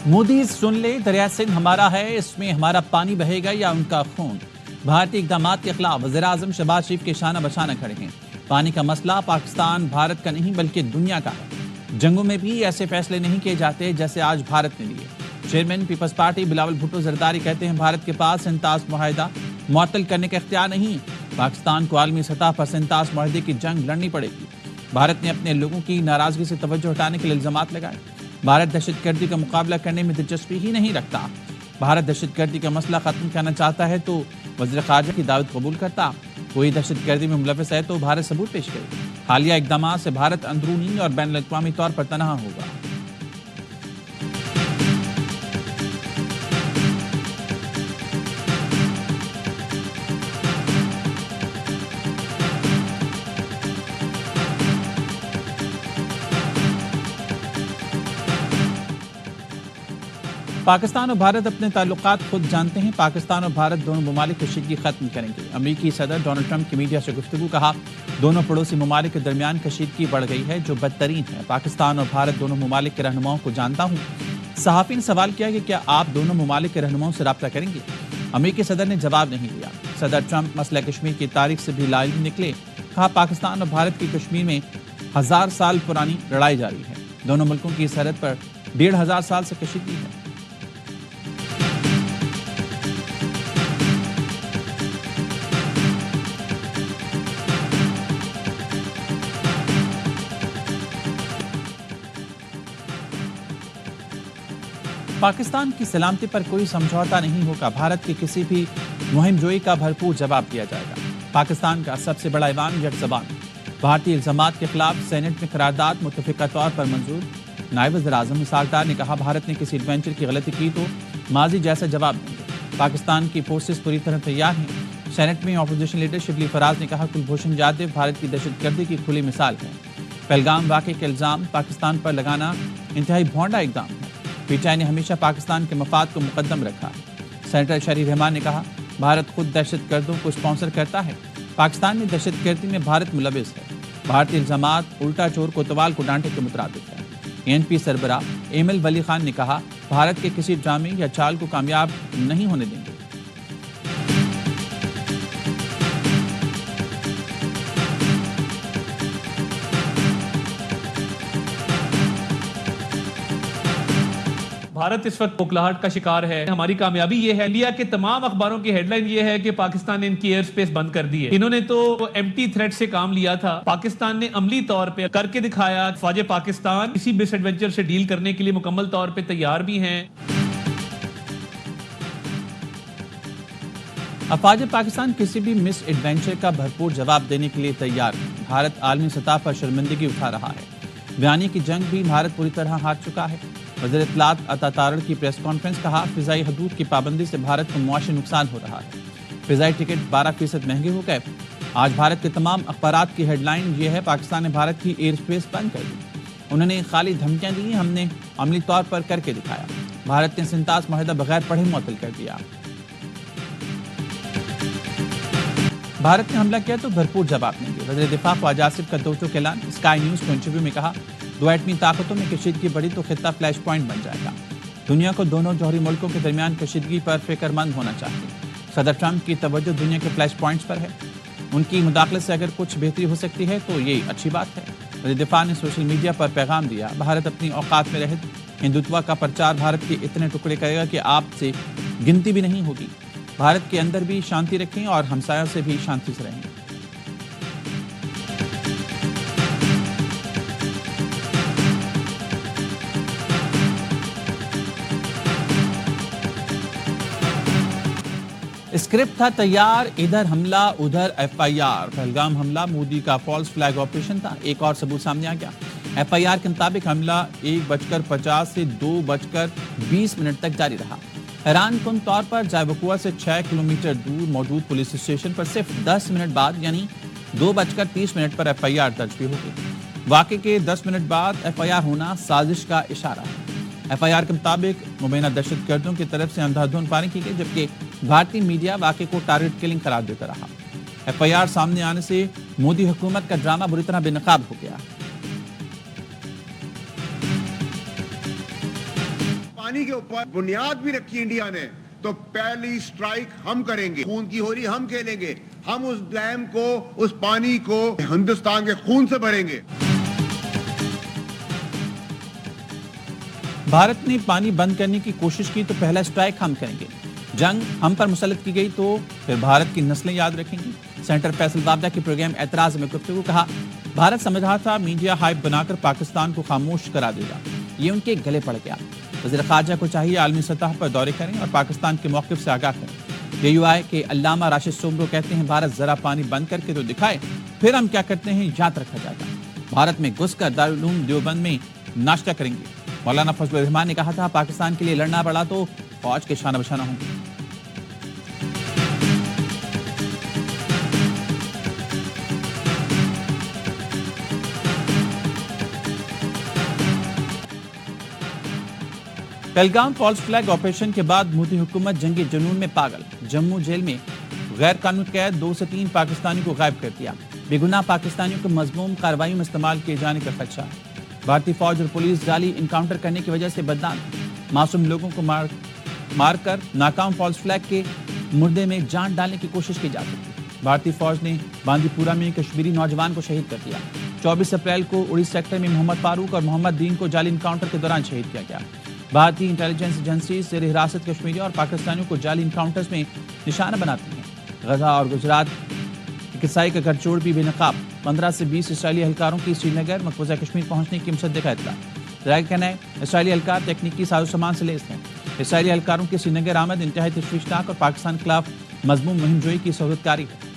مودی سن لے دریا سندھ ہمارا ہے، اس میں ہمارا پانی بہے گا یا ان کا خون۔ بھارتی اقدامات کے خلاف وزیراعظم شہباز شریف کے شانہ بشانہ کھڑے ہیں۔ پانی کا مسئلہ پاکستان بھارت کا نہیں بلکہ دنیا کا ہے۔ جنگوں میں بھی ایسے فیصلے نہیں کیے جاتے جیسے آج بھارت نے لیے۔ Chairman Peoples Party Bilawal Bhutto Zardari کہتے ہیں بھارت کے پاس سنتاس معاہدہ معطل کرنے کا اختیار نہیں، پاکستان کو عالمی سطح پر سنتاس معاہدے کی جنگ لڑنی پڑے گی۔ بھارت نے اپنے لوگوں کی ناراضگی سے توجہ ہٹانے کے لیے الزامات لگائے۔ بھارت دہشت گردی کا مقابلہ کرنے میں دلچسپی ہی نہیں رکھتا۔ بھارت دہشت گردی کا مسئلہ ختم کرنا چاہتا ہے تو وزیر خارجہ کی دعوت قبول کرتا۔ کوئی دہشت گردی میں ملوث ہے تو بھارت ثبوت پیش کرے۔ حالیہ اقدامات سے بھارت اندرونی اور بین الاقوامی طور پر تنہا ہوگا۔ پاکستان اور بھارت اپنے تعلقات خود جانتے ہیں۔ پاکستان اور بھارت دونوں ممالک کشیدگی ختم کریں گے۔ امریکی صدر ڈونلڈ ٹرمپ کی میڈیا سے گفتگو، کہا دونوں پڑوسی ممالک کے درمیان کشیدگی بڑھ گئی ہے جو بدترین ہے۔ پاکستان اور بھارت دونوں ممالک کے رہنماؤں کو جانتا ہوں۔ صحافی نے سوال کیا کہ کیا آپ دونوں ممالک کے رہنماؤں سے رابطہ کریں گے؟ امریکی صدر نے جواب نہیں دیا۔ صدر ٹرمپ مسئلہ کشمیر کی تاریخ سے بھی لاعلم نکلے، کہا پاکستان اور بھارت کی کشمیر میں 1000 سال پرانی لڑائی جاری ہے۔ دونوں ملکوں کی سرحد پر 1500 سال سے کشیدگی ہے۔ پاکستان کی سلامتی پر کوئی سمجھوتا نہیں ہوگا۔ بھارت کی کسی بھی مہم جوئی کا بھرپور جواب دیا جائے گا۔ پاکستان کا سب سے بڑا ایوان یک زبان۔ بھارتی الزامات کے خلاف سینٹ میں قرارداد متفقہ طور پر منظور۔ نائب وزیر اعظم اسحاق ڈار نے کہا بھارت نے کسی ایڈوینچر کی غلطی کی تو ماضی جیسا جواب دیں گے۔ پاکستان کی فورسز پوری طرح تیار ہیں۔ سینٹ میں اپوزیشن لیڈر شبلی فراز نے کہا کلبھوشن جادو بھارت کی دہشت گردی کی کھلی مثال ہے۔ پہلگام واقعے کے الزام پاکستان پر لگانا انتہائی بھونڈا اقدام ہے۔ پی ٹی آئی نے ہمیشہ پاکستان کے مفاد کو مقدم رکھا۔ سینیٹر شریف رحمان نے کہا بھارت خود دہشت گردوں کو اسپانسر کرتا ہے۔ پاکستان میں دہشت گردی میں بھارت ملوث ہے۔ بھارتی الزامات الٹا چور کوتوال کو ڈانٹے کے مترادف ہے۔ این پی سربراہ ایم ایل ولی خان نے کہا بھارت کے کسی ڈرامے یا چال کو کامیاب نہیں ہونے دیں گے۔ بھارت اس وقت بکھلاہٹ کا شکار ہے۔ ہماری کامیابی یہ ہے، انڈیا کے تمام اخباروں کی ہیڈ لائن یہ ہے کہ پاکستان نے ان کی ایئر سپیس بند کر دی ہے۔ انہوں نے تو ایمٹی تھریٹ سے کام لیا تھا، پاکستان نے عملی طور پہ کر کے دکھایا۔ فوج پاکستان اسی مس ایڈونچر سے ڈیل کرنے کے لیے مکمل طور پہ تیار بھی ہیں۔ افواج پاکستان کسی بھی مس ایڈونچر کا بھرپور جواب دینے کے لیے تیار ہے۔ بھارت عالمی سطح پر شرمندگی اٹھا رہا ہے۔ بیانی کی جنگ بھی بھارت پوری طرح ہار چکا ہے۔ وزیر اطلاعات عطا تارڑ کی پریس کانفرنس، کہا فضائی حدود کی پابندی سے بھارت کو معاشی نقصان ہو رہا ہے۔ فضائی ٹکٹ 12% مہنگے ہو گئے۔ آج بھارت کے تمام اخبارات کی ہیڈ لائن یہ ہے پاکستان نے بھارت کی ایئر سپیس بند کر دی۔ انہوں نے خالی دھمکیاں دی، ہم نے عملی طور پر کر کے دکھایا۔ بھارت نے سنتاس معاہدہ بغیر پڑھے معطل کر دیا۔ بھارت نے حملہ کیا تو بھرپور جواب دیں گے۔ وزیر دفاع خواجہ آصف کا دو ٹوک اعلان۔ اسکائی نیوز کو انٹرویو میں کہا دو ایٹمی طاقتوں میں کشیدگی بڑھی تو خطہ فلیش پوائنٹ بن جائے گا۔ دنیا کو دونوں جوہری ملکوں کے درمیان کشیدگی پر فکر مند ہونا چاہیے۔ صدر ٹرمپ کی توجہ دنیا کے فلیش پوائنٹس پر ہے۔ ان کی مداخلت سے اگر کچھ بہتری ہو سکتی ہے تو یہ اچھی بات ہے۔ وزیر دفاع نے سوشل میڈیا پر پیغام دیا بھارت اپنی اوقات میں رہت ہندوتوا کا پرچار بھارت کے اتنے ٹکڑے کرے گا کہ آپ سے گنتی بھی نہیں ہوگی۔ بھارت کے اندر بھی شانتی رکھیں اور ہمسایوں سے بھی شانتی سے رہیں۔ اسکرپٹ تھا تیار، ادھر حملہ ادھر ایف آئی آر۔ پہلگام حملہ مودی کا فالس فلیگ آپریشن تھا۔ ایک اور ثبوت سامنے آ گیا۔ ایف آئی آر کے مطابق حملہ 1:50 سے 2:20 تک جاری رہا۔ حیران کن طور پر جائے سے 6 کلومیٹر دور موجود پولیس اسٹیشن پر صرف 10 منٹ بعد یعنی 2:30 پر ایف آئی آر درج بھی ہو گئی۔ واقعے کے 10 منٹ بعد ایف آئی آر ہونا سازش کا اشارہ ہے۔ ایف آئی آر کے مطابق مبینہ دہشت گردوں کی طرف سے اندھا دھند فائرنگ کی گئی، جبکہ بھارتی میڈیا واقعے کو ٹارگٹ کلنگ قرار دیتا رہا۔ ایف آئی آر سامنے آنے سے مودی حکومت کا ڈرامہ بری طرح بے نقاب ہو گیا۔ پانی کے اوپر بنیاد بھی رکھی انڈیا نے تو پہلی سٹرائک ہم کریں گے. خون کی ہوری ہم کھیلیں گے. ہم اس ڈیم کو, اس پانی کو ہندوستان کے خون سے بھریں گے. بھارت نے پانی بند کرنے کی کوشش کی تو پہلا سٹرائک ہم کریں گے. جنگ ہم پر مسلط کی گئی تو پھر بھارت کی نسلیں یاد رکھیں گی. سینٹر فیصل بابدہ کے پروگرام اعتراض میں گفتگو. کہا بھارت سمجھ رہا تھا میڈیا ہائپ بنا کر پاکستان کو خاموش کرا دے گا, یہ ان کے گلے پڑ گیا. وزیر خارجہ کو چاہیے عالمی سطح پر دورے کریں اور پاکستان کے موقف سے آگاہ کریں. PUI کے علامہ راشد سومرو کہتے ہیں بھارت ذرا پانی بند کر کے تو دکھائے, پھر ہم کیا کرتے ہیں یاد رکھا جائے گا. بھارت میں گھس کر دارالعلوم دیوبند میں ناشتہ کریں گے. مولانا فضل الرحمان نے کہا تھا پاکستان کے لیے لڑنا پڑا تو فوج کے شانہ بشانہ ہوں گے. پہلگام فالس فلیگ آپریشن کے بعد مودی حکومت جنگی جنون میں پاگل. جموں جیل میں غیر قانونی قید 2 سے 3 پاکستانی کو غائب کر دیا. بے گناہ پاکستانیوں کو مذموم کارروائیوں میں استعمال کیے جانے کا خدشہ ہے. بھارتی فوج اور پولیس جعلی انکاؤنٹر کرنے کی وجہ سے بدنام. معصوم لوگوں کو مار کر ناکام فالس فلیگ کے مردے میں جان ڈالنے کی کوشش کی جا سکتی. بھارتی فوج نے باندی پورہ میں کشمیری نوجوان کو شہید کر دیا. 24 اپریل کو اڑی سیکٹر میں محمد فاروق اور محمد دین کو جعلی انکاؤنٹر کے دوران شہید کیا گیا. بھارتی انٹیلیجنس ایجنسی زیر حراست کشمیریوں اور پاکستانیوں کو جعلی انکاؤنٹرز میں نشانہ بناتی ہیں. غزہ اور گجرات کے قصائی کا گھر چھوڑ بھی بے نقاب. 15 سے 20 اسرائیلی اہلکاروں کی سری نگر مقبوضہ کشمیر پہنچنے کی مصدقہ اطلاع. ذرائع کا کہنا ہے اسرائیلی اہلکار تکنیکی ساز و سامان سے لیس ہیں. اسرائیلی اہلکاروں کی سری نگر آمد انتہائی تشویشناک اور پاکستان کے خلاف مذموم مہم جوئی کی سہولت کاری ہے.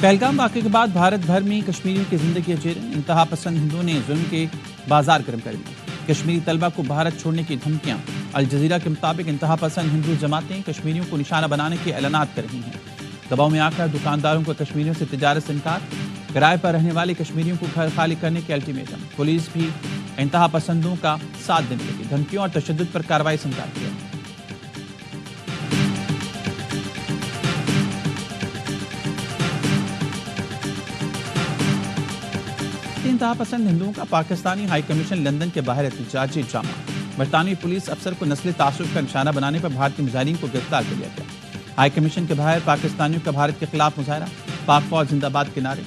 پہلگام واقعے کے بعد بھارت بھر میں کشمیریوں کی زندگی چیرن. انتہا پسند ہندوؤں نے ظلم کے بازار گرم کر دیے. کشمیری طلبہ کو بھارت چھوڑنے کی دھمکیاں. الجزیرہ کے مطابق انتہا پسند ہندو جماعتیں کشمیریوں کو نشانہ بنانے کے اعلانات کر رہی ہیں. دباؤ میں آ کر دکانداروں کو کشمیریوں سے تجارت سے انکار. کرائے پر رہنے والے کشمیریوں کو گھر خالی کرنے کے الٹیمیٹم. پولیس بھی انتہا پسندوں کا ساتھ دینے لگی. دھمکیوں اور تشدد پر کارروائی سے انکار کیا. انتہا پسند ہندوؤں کا پاکستانی ہائی کمیشن لندن کے باہر احتجاجی ڈرامہ. برطانوی پولیس افسر کو نسلی تعصب کا نشانہ بنانے پر بھارتی مظاہرین کو گرفتار کر لیا گیا. ہائی کمیشن کے باہر پاکستانیوں کا بھارت کے خلاف مظاہرہ. پاک فوج زندہ باد کے نعرے.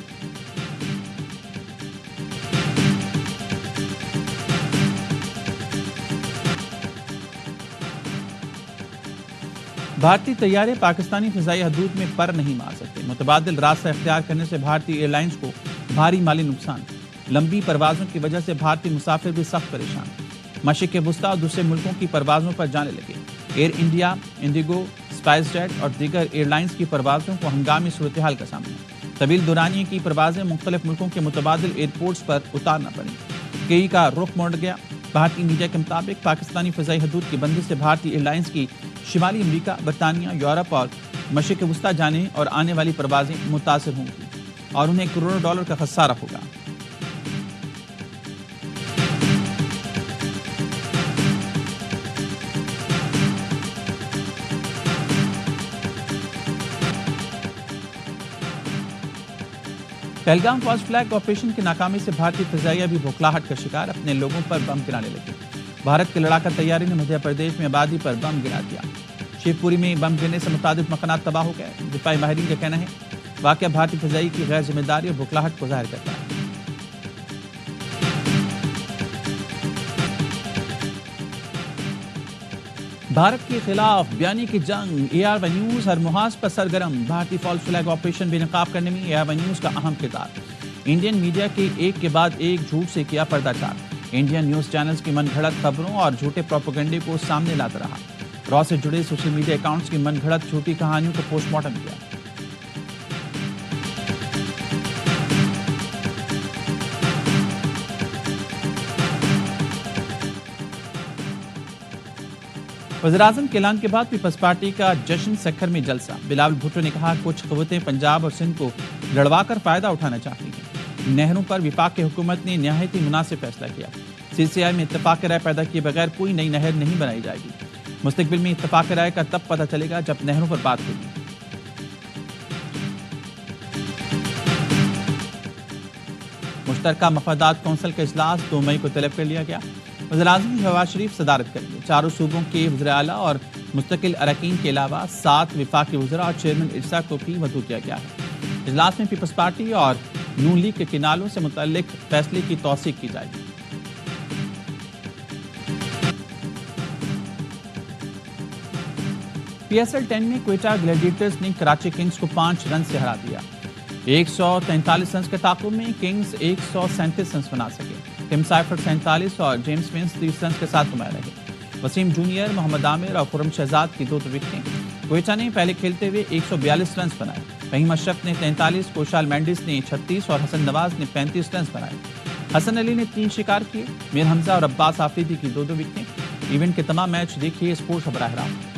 بھارتی طیارے پاکستانی فضائی حدود میں پر نہیں مار سکتے. متبادل راستہ اختیار کرنے سے بھارتی ایئر لائنز کو بھاری مالی نقصان. لمبی پروازوں کی وجہ سے بھارتی مسافر بھی سخت پریشان. مشرق وسطی اور دوسرے ملکوں کی پروازوں پر جانے لگے. Air India, IndiGo, SpiceJet اور دیگر ایئر لائنز کی پروازوں کو ہنگامی صورتحال کا سامنا. طویل دورانیے کی پروازیں مختلف ملکوں کے متبادل ایئرپورٹس پر اتارنا پڑیں. کئی کا رخ موڑ گیا. بھارتی میڈیا کے مطابق پاکستانی فضائی حدود کی بندش سے بھارتی ایئر لائنز کی شمالی امریکہ, برطانیہ, یورپ اور مشرق وسطی جانے اور آنے والی پروازیں متاثر ہوں گی اور انہیں کروڑوں ڈالر کا خسارہ ہوگا. پہلگام فالس فلیگ آپریشن کی ناکامی سے بھارتی فضائیہ بھی بھوکلاہٹ کا شکار. اپنے لوگوں پر بم گرانے لگے. بھارت کے لڑاکا طیارے نے مدھیہ پردیش میں آبادی پر بم گرا دیا. شیو پوری میں بم گرنے سے متعدد مکانات تباہ ہو گئے. دفاعی ماہرین کا کہنا ہے واقعہ بھارتی فضائی کی غیر ذمہ داری اور بھوکلاہٹ کو ظاہر کرتا ہے. بھارت کے خلاف بیانی کی جنگ. AR1 نیوز ہر محاذ پر سرگرم. بھارتی فالس فلیگ آپریشن بے نقاب کرنے میں AR1 نیوز کا اہم کردار. انڈین میڈیا کے ایک کے بعد ایک جھوٹ سے کیا پردہ چار. انڈین نیوز چینلز کی من گھڑت خبروں اور جھوٹے پروپیگنڈے کو سامنے لاتا رہا. را سے جڑے سوشل میڈیا اکاؤنٹس کی من گھڑت جھوٹی کہانیوں کو پوسٹ مارٹم کیا. وزیراعظم کے اعلان کے بعد پیپلز پارٹی کا جشن سکھر میں جلسہ. بلاول بھٹو نے کہا کچھ قوتیں پنجاب اور سندھ کو لڑوا کر فائدہ اٹھانا چاہتی ہیں. نہروں پر وفاق کی حکومت نے نہایت ہی مناسب فیصلہ کیا. CCI میں اتفاق رائے پیدا کیے بغیر کوئی نئی نہر نہیں بنائی جائے گی. مستقبل میں اتفاق رائے کا تب پتہ چلے گا جب نہروں پر بات ہوگی۔ مشترکہ مفادات کونسل کا اجلاس 2 مئی کو طلب کر لیا گیا۔ وزیراعظم شہباز شریف صدارت کریں گے۔ چاروں صوبوں کے وزراء اعلیٰ اور مستقل اراکین کے علاوہ 7 وفاقی وزراء اور چیئرمین اجلاس کو بھی مدعو کیا گیا ہے۔ اجلاس میں پیپلز پارٹی اور نون لیگ کے کنالوں سے متعلق فیصلے کی توثیق کی جائے گی۔ پی ایس ایل 10 میں کوئٹہ گلیڈیٹرز نے کراچی کنگز کو 5 رن سے ہرا دیا۔ 143 رنز کے تعاقب میں کنگز 137 رنز بنا سکے۔ ٹم سائفرڈ 47 اور جیمز ونس 30 رنز کے ساتھ نمایاں رہے۔ وسیم جونیئر، محمد عامر اور خرم شہزاد کی 2 وکٹیں۔ کوئٹہ نے پہلے کھیلتے ہوئے 142 رنز بنائے۔ فہیم اشرف نے 43، کوشال مینڈس نے 36 اور حسن نواز نے 35 رنز بنائے۔ حسن علی نے 3 شکار کیے۔ میر حمزہ اور عباس آفریدی کی 2 وکٹیں۔ ایونٹ کے تمام میچ دیکھیے اسپورٹس براہ راست۔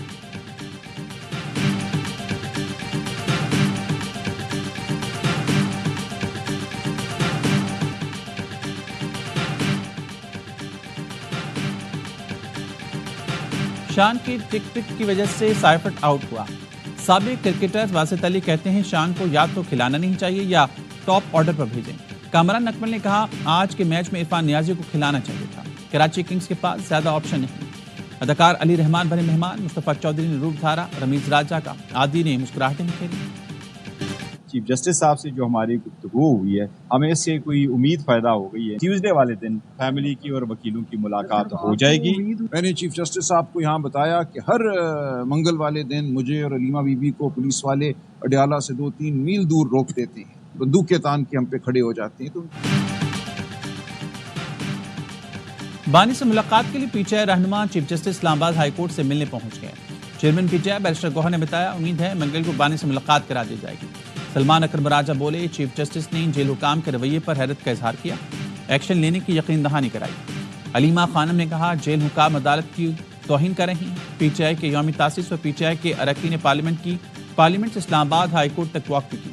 شان کی ٹک ٹک کی وجہ سے سائفرڈ آؤٹ ہوا۔ سابق کرکٹر واسط علی کہتے ہیں شان کو یا تو کھلانا نہیں چاہیے یا ٹاپ آرڈر پر بھیجیں۔ کامران اکمل نے کہا آج کے میچ میں عرفان نیازی کو کھلانا چاہیے تھا۔ کراچی کنگز کے پاس زیادہ آپشن نہیں۔ اداکار علی رحمان بنے مہمان۔ مصطفیٰ چودھری نے روپ دھارا، رمیز راجہ کا عادی نے مسکراہٹیں کھیلی۔ چیف جسٹس صاحب سے جو ہماری گفتگو ہوئی ہے ہمیں اس سے کوئی امید پیدا ہو گئی ہے۔ ٹیوزڈے والے دن فیملی کی اور وکیلوں کی ملاقات ہو جائے گی۔ میں نے چیف جسٹس صاحب کو یہاں بتایا کہ ہر منگل والے دن مجھے اور علیمہ بی بی کو پولیس والے اڈیالہ سے 2-3 میل دور روک دیتے ہیں، بندوق کے تان کے ہم پہ کھڑے ہو جاتے ہیں۔ تو بانی سے ملاقات کے لیے پی ٹی آئی رہنما چیف جسٹس اسلام آباد ہائی کورٹ سے ملنے پہنچ گئے۔ Chairman P T I barrister Gohar نے بتایا امید ہے منگل کو بانی سے ملاقات کرا دی جائے گی۔ سلمان اکرم راجہ بولے چیف جسٹس نے جیل حکام کے رویے پر حیرت کا اظہار کیا، ایکشن لینے کی یقین دہانی کرائی۔ علیمہ خانم نے کہا جیل حکام عدالت کی توہین کر رہے ہیں۔ پی ٹی آئی کے یوم تاسیس و پی ٹی آئی کے اراکین پارلیمنٹ سے اسلام آباد ہائی کورٹ تک واک بھی کی۔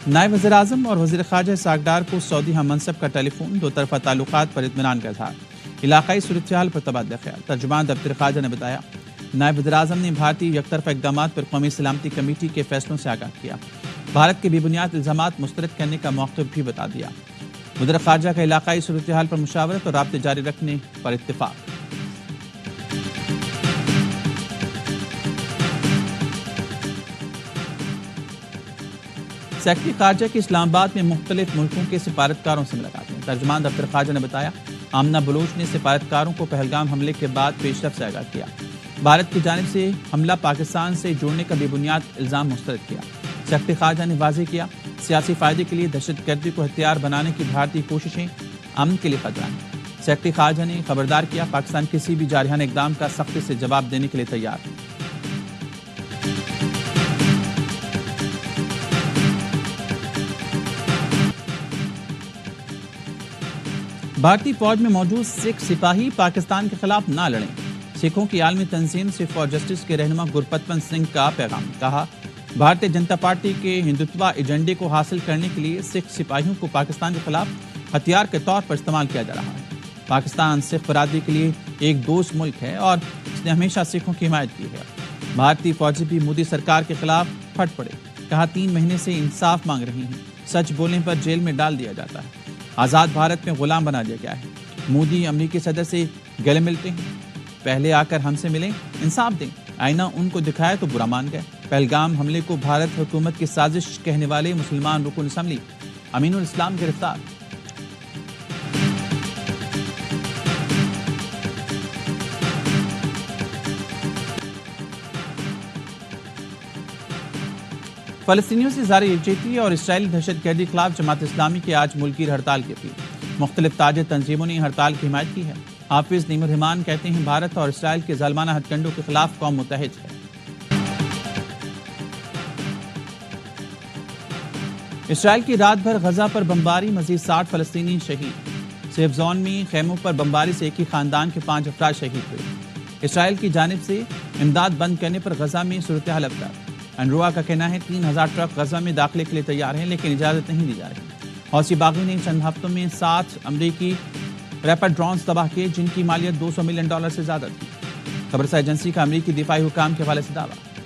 نائب وزیر اعظم اور وزیر خارجہ اسحاق ڈار کو سعودی ہم منصب کا ٹیلی فون، 2 طرفہ تعلقات پر اطمینان کا اظہار، علاقائی صورتحال پر تبادلہ خیال۔ ترجمان دفتر خارجہ نے بتایا نائب وزیر اعظم نے بھارتی یک طرفہ اقدامات پر قومی سلامتی کمیٹی کے فیصلوں سے آگاہ کیا، بھارت کے بے بنیاد الزامات مسترد کرنے کا موقف بھی بتا دیا۔ وزیر خارجہ کا علاقائی صورتحال پر مشاورت اور رابطے جاری رکھنے پر اتفاق۔ سیکرٹری خارجہ کی اسلام آباد میں مختلف ملکوں کے سفارتکاروں سے ملاقات میں۔ ترجمان دفتر خارجہ نے بتایا آمنہ بلوچ نے سفارتکاروں کو پہلگام حملے کے بعد پیش رفت سے آگاہ کیا، بھارت کی جانب سے حملہ پاکستان سے جوڑنے کا بے بنیاد الزام مسترد کیا۔ سیکرٹری خارجہ نے واضح کیا سیاسی فائدے کے لیے دہشت گردی کو ہتھیار بنانے کی بھارتی کوششیں امن کے لیے خطرہ ہیں۔ سیکرٹری خارجہ نے خبردار کیا پاکستان کسی بھی جارحانہ اقدام کا سختی سے جواب دینے کے لیے تیار ہے۔ بھارتی فوج میں موجود سکھ سپاہی پاکستان کے خلاف نہ لڑیں، سکھوں کی عالمی تنظیم سے فار جسٹس کے رہنما گرپتون سنگھ کا پیغام۔ کہا بھارتیہ جنتا پارٹی کے ہندوتوا ایجنڈے کو حاصل کرنے کے لیے سکھ سپاہیوں کو پاکستان کے خلاف ہتھیار کے طور پر استعمال کیا جا رہا ہے۔ پاکستان سکھ برادری کے لیے ایک دوست ملک ہے اور اس نے ہمیشہ سکھوں کی حمایت کی ہے۔ بھارتی فوجی بھی مودی سرکار کے خلاف پھٹ پڑے، کہا 3 مہینے سے انصاف مانگ رہی ہیں، سچ بولنے پر جیل میں ڈال دیا جاتا ہے، آزاد بھارت میں غلام بنا دیا گیا ہے۔ مودی امریکی صدر سے گلے ملتے ہیں، پہلے آ کر ہم سے ملیں، انصاف دیں، آئینہ ان کو دکھایا تو برا مان گئے۔ پہلگام حملے کو بھارت حکومت کی سازش کہنے والے مسلمان رکن اسمبلی امین الاسلام گرفتار۔ فلسطینیوں سے ظاہر یکجہتی اور اسرائیلی دہشت گردی کے خلاف جماعت اسلامی کی آج ملکی ہڑتال کی اپیل۔ مختلف تاجر تنظیموں نے ہڑتال کی حمایت کی ہے۔ حافظ نیم الرحمان کہتے ہیں بھارت اور اسرائیل کے ظالمانہ ہتھ کنڈوں کے خلاف قوم متحد ہے۔ اسرائیل کی رات بھر غزہ پر بمباری، مزید 60 فلسطینی شہید۔ سیف زون میں خیموں پر بمباری سے ایک ہی خاندان کے 5 افراد شہید ہوئے۔ اسرائیل کی جانب سے امداد بند کرنے پر غزہ میں صورتحال ابتر۔ انروا کا کہنا ہے 3000 ٹرک غزہ میں داخلے کے لیے تیار ہیں لیکن اجازت نہیں دی جا رہی۔ حوثی باغی نے چند ہفتوں میں 7 امریکی ریپر ڈرونز تباہ کیے جن کی مالیت $200 ملین سے زیادہ تھی۔ خبرسہ ایجنسی کا امریکی دفاعی حکام کے حوالے سے دعویٰ۔